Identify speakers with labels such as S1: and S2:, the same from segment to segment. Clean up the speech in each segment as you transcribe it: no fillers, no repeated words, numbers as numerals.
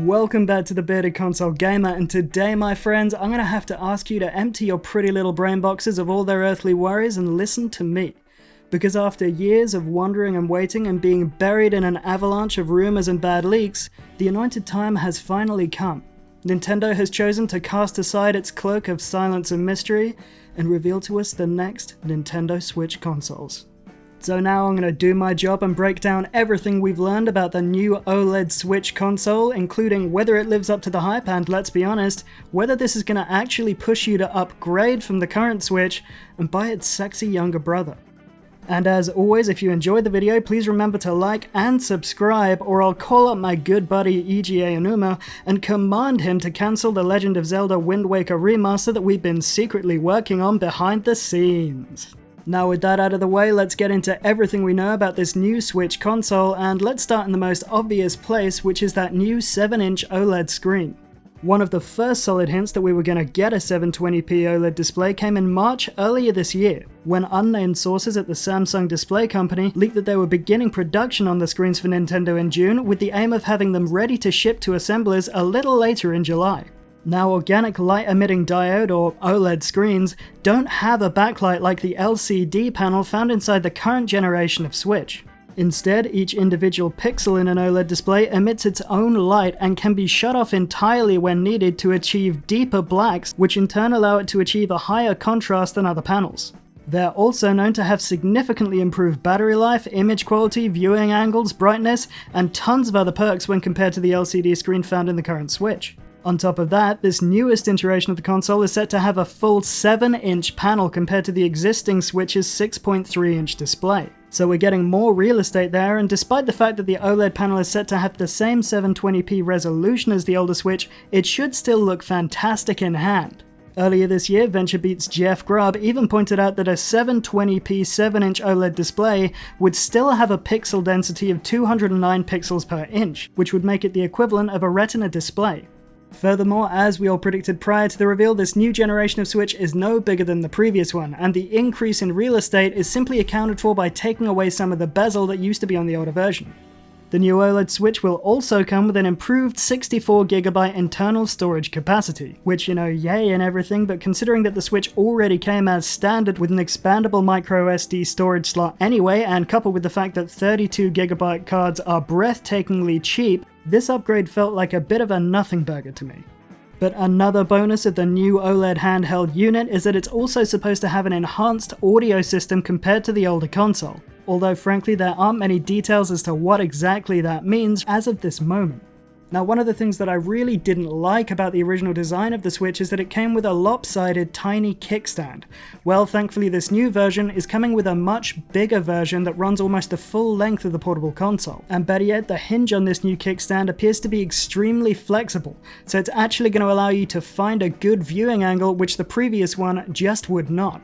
S1: Welcome back to the Bearded Console Gamer, and today, my friends, I'm gonna have to ask you to empty your pretty little brain boxes of all their earthly worries and listen to me. Because after years of wondering and waiting and being buried in an avalanche of rumors and bad leaks, the anointed time has finally come. Nintendo has chosen to cast aside its cloak of silence and mystery and reveal to us the next Nintendo Switch consoles. So now I'm going to do my job and break down everything we've learned about the new OLED Switch console, including whether it lives up to the hype and, let's be honest, whether this is going to actually push you to upgrade from the current Switch and buy its sexy younger brother. And as always, if you enjoyed the video, please remember to like and subscribe, or I'll call up my good buddy EGA Onuma and command him to cancel the Legend of Zelda Wind Waker remaster that we've been secretly working on behind the scenes. Now with that out of the way, let's get into everything we know about this new Switch console, and let's start in the most obvious place, which is that new 7-inch OLED screen. One of the first solid hints that we were going to get a 720p OLED display came in March earlier this year, when unnamed sources at the Samsung Display Company leaked that they were beginning production on the screens for Nintendo in June, with the aim of having them ready to ship to assemblers a little later in July. Now, organic light-emitting diode, or OLED screens, don't have a backlight like the LCD panel found inside the current generation of Switch. Instead, each individual pixel in an OLED display emits its own light and can be shut off entirely when needed to achieve deeper blacks, which in turn allow it to achieve a higher contrast than other panels. They're also known to have significantly improved battery life, image quality, viewing angles, brightness, and tons of other perks when compared to the LCD screen found in the current Switch. On top of that, this newest iteration of the console is set to have a full 7-inch panel compared to the existing Switch's 6.3-inch display. So we're getting more real estate there, and despite the fact that the OLED panel is set to have the same 720p resolution as the older Switch, it should still look fantastic in hand. Earlier this year, VentureBeat's Jeff Grubb even pointed out that a 720p 7-inch OLED display would still have a pixel density of 209 pixels per inch, which would make it the equivalent of a Retina display. Furthermore, as we all predicted prior to the reveal, this new generation of Switch is no bigger than the previous one, and the increase in real estate is simply accounted for by taking away some of the bezel that used to be on the older version. The new OLED Switch will also come with an improved 64GB internal storage capacity, which, yay and everything, but considering that the Switch already came as standard with an expandable microSD storage slot anyway, and coupled with the fact that 32GB cards are breathtakingly cheap, this upgrade felt like a bit of a nothing burger to me. But another bonus of the new OLED handheld unit is that it's also supposed to have an enhanced audio system compared to the older console, although frankly there aren't many details as to what exactly that means as of this moment. Now, one of the things that I really didn't like about the original design of the Switch is that it came with a lopsided tiny kickstand. Well, thankfully this new version is coming with a much bigger version that runs almost the full length of the portable console. And better yet, the hinge on this new kickstand appears to be extremely flexible, so it's actually going to allow you to find a good viewing angle, which the previous one just would not.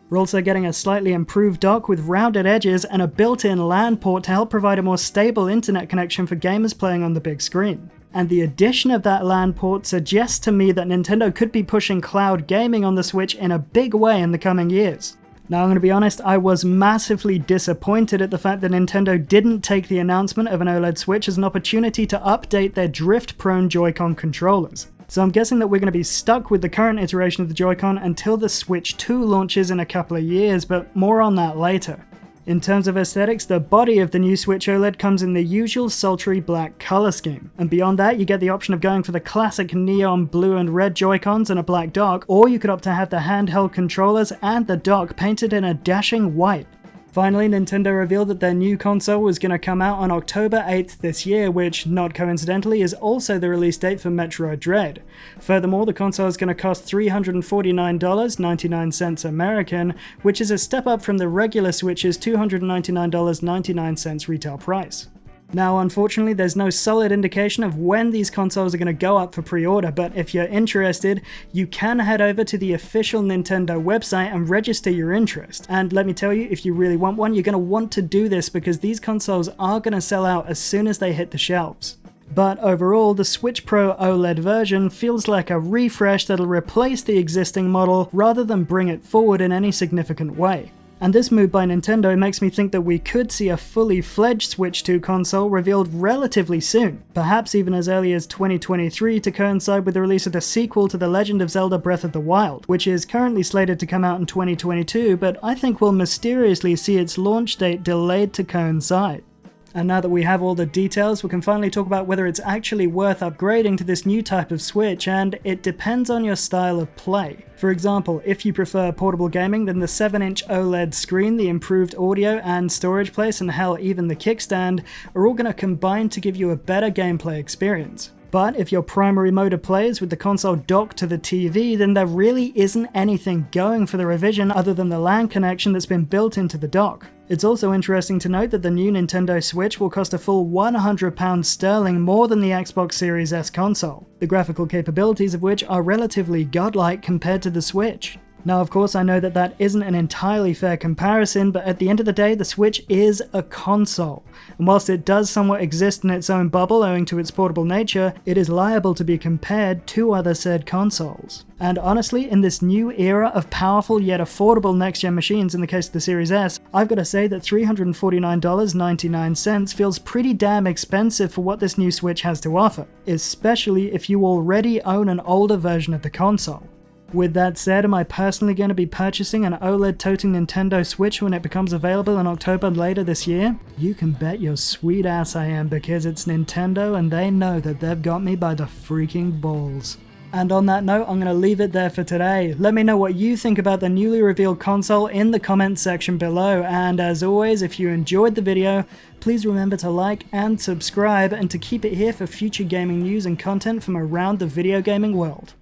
S1: We're also getting a slightly improved dock with rounded edges and a built-in LAN port to help provide a more stable internet connection for gamers playing on the big screen. And the addition of that LAN port suggests to me that Nintendo could be pushing cloud gaming on the Switch in a big way in the coming years. Now, I'm going to be honest, I was massively disappointed at the fact that Nintendo didn't take the announcement of an OLED Switch as an opportunity to update their drift-prone Joy-Con controllers. So I'm guessing that we're going to be stuck with the current iteration of the Joy-Con until the Switch 2 launches in a couple of years, but more on that later. In terms of aesthetics, the body of the new Switch OLED comes in the usual sultry black color scheme, and beyond that you get the option of going for the classic neon blue and red Joy-Cons and a black dock, or you could opt to have the handheld controllers and the dock painted in a dashing white. Finally, Nintendo revealed that their new console was going to come out on October 8th this year, which, not coincidentally, is also the release date for Metroid Dread. Furthermore, the console is going to cost $349.99 American, which is a step up from the regular Switch's $299.99 retail price. Now, unfortunately, there's no solid indication of when these consoles are going to go up for pre-order, but if you're interested, you can head over to the official Nintendo website and register your interest. And let me tell you, if you really want one, you're going to want to do this because these consoles are going to sell out as soon as they hit the shelves. But overall, the Switch Pro OLED version feels like a refresh that'll replace the existing model rather than bring it forward in any significant way. And this move by Nintendo makes me think that we could see a fully fledged Switch 2 console revealed relatively soon, perhaps even as early as 2023 to coincide with the release of the sequel to The Legend of Zelda Breath of the Wild, which is currently slated to come out in 2022, but I think will mysteriously see its launch date delayed to coincide. And now that we have all the details, we can finally talk about whether it's actually worth upgrading to this new type of Switch, and it depends on your style of play. For example, if you prefer portable gaming, then the 7-inch OLED screen, the improved audio and storage place, and hell, even the kickstand, are all going to combine to give you a better gameplay experience. But if your primary mode of play is with the console docked to the TV, then there really isn't anything going for the revision other than the LAN connection that's been built into the dock. It's also interesting to note that the new Nintendo Switch will cost a full £100 sterling more than the Xbox Series S console, the graphical capabilities of which are relatively godlike compared to the Switch. Now, of course, I know that that isn't an entirely fair comparison, but at the end of the day, the Switch is a console. And whilst it does somewhat exist in its own bubble owing to its portable nature, it is liable to be compared to other said consoles. And honestly, in this new era of powerful yet affordable next-gen machines in the case of the Series S, I've got to say that $349.99 feels pretty damn expensive for what this new Switch has to offer, especially if you already own an older version of the console. With that said, am I personally going to be purchasing an OLED-toting Nintendo Switch when it becomes available in October later this year? You can bet your sweet ass I am, because it's Nintendo and they know that they've got me by the freaking balls. And on that note, I'm going to leave it there for today. Let me know what you think about the newly revealed console in the comments section below, and as always, if you enjoyed the video, please remember to like and subscribe, and to keep it here for future gaming news and content from around the video gaming world.